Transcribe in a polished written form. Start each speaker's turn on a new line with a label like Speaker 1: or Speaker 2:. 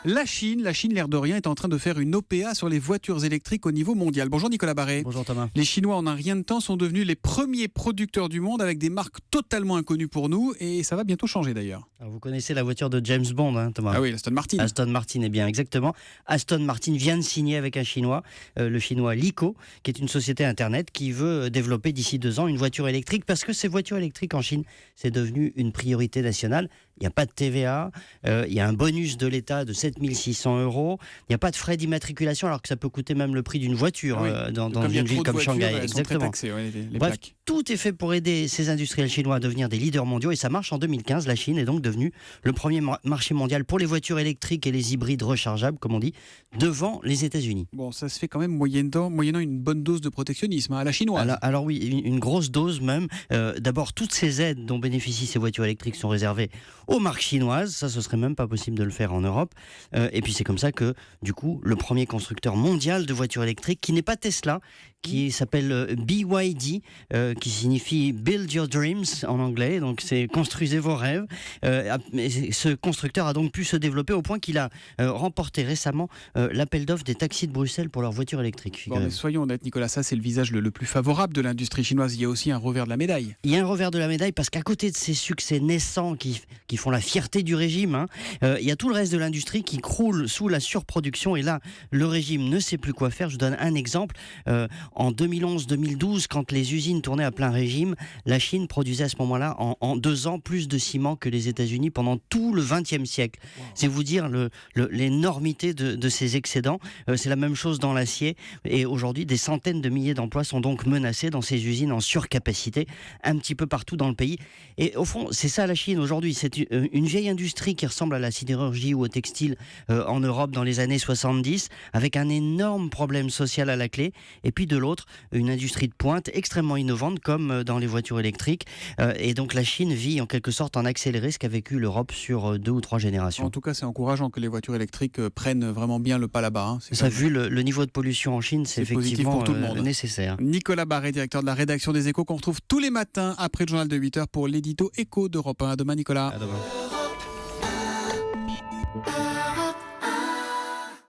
Speaker 1: La Chine, l'air de rien, est en train de faire une OPA sur les voitures électriques au niveau mondial. Bonjour Nicolas Barré.
Speaker 2: Bonjour Thomas.
Speaker 1: Les Chinois, en un rien de temps, sont devenus les premiers producteurs du monde avec des marques totalement inconnues pour nous, et ça va bientôt changer d'ailleurs.
Speaker 2: Alors vous connaissez la voiture de James Bond, Thomas?
Speaker 1: Ah oui, l'Aston Martin.
Speaker 2: Aston Martin, eh bien exactement. Aston Martin vient de signer avec un Chinois, le Chinois Lyko, qui est une société internet qui veut développer d'ici 2 ans une voiture électrique, parce que ces voitures électriques en Chine, c'est devenu une priorité nationale. Il n'y a pas de TVA, il y a un bonus de l'État de 7 600 €, il n'y a pas de frais d'immatriculation, alors que ça peut coûter même le prix d'une voiture dans une ville comme Shanghai.
Speaker 1: Exactement.
Speaker 2: Bref, tout est fait pour aider ces industriels chinois à devenir des leaders mondiaux, et ça marche. En 2015, la Chine est donc devenue le premier marché mondial pour les voitures électriques et les hybrides rechargeables, comme on dit, devant les États-Unis.
Speaker 1: Bon, ça se fait quand même moyennant une bonne dose de protectionnisme à la chinoise.
Speaker 2: Alors oui, une grosse dose même. D'abord, toutes ces aides dont bénéficient ces voitures électriques sont réservées aux marques chinoises. Ça, ce serait même pas possible de le faire en Europe. Et puis c'est comme ça que, du coup, le premier constructeur mondial de voitures électriques, qui n'est pas Tesla, qui s'appelle BYD, qui signifie Build Your Dreams en anglais, donc c'est construisez vos rêves. Ce constructeur a donc pu se développer au point qu'il a remporté récemment l'appel d'offres des taxis de Bruxelles pour leurs voitures électriques.
Speaker 1: Bon, mais soyons honnêtes, Nicolas, ça c'est le visage le plus favorable de l'industrie chinoise. Il y a aussi un revers de la médaille.
Speaker 2: Il y a un revers de la médaille, parce qu'à côté de ces succès naissants qui font la fierté du régime, il y a tout le reste de l'industrie qui croule sous la surproduction, et là, le régime ne sait plus quoi faire. Je vous donne un exemple. En 2011-2012, quand les usines tournaient à plein régime, la Chine produisait à ce moment-là, en 2 ans, plus de ciment que les États-Unis pendant tout le XXe siècle. Wow. C'est vous dire l'énormité de ces excédents. C'est la même chose dans l'acier. Et aujourd'hui, des centaines de milliers d'emplois sont donc menacés dans ces usines en surcapacité, un petit peu partout dans le pays. Et au fond, c'est ça la Chine aujourd'hui. C'est une vieille industrie qui ressemble à la sidérurgie ou au textile en Europe dans les années 70, avec un énorme problème social à la clé. Et puis de l'autre, une industrie de pointe extrêmement innovante, comme dans les voitures électriques. Et donc la Chine vit en quelque sorte en accéléré ce qu'a vécu l'Europe sur 2 ou 3 générations.
Speaker 1: En tout cas, c'est encourageant que les voitures électriques prennent vraiment bien le pas là-bas.
Speaker 2: Ça, vu le niveau de pollution en Chine, c'est effectivement
Speaker 1: pour tout le monde.
Speaker 2: Nécessaire.
Speaker 1: Nicolas Barré, directeur de la rédaction des Échos, qu'on retrouve tous les matins après le journal de 8h pour l'édito Écho d'Europe 1. À demain, Nicolas.
Speaker 2: À demain.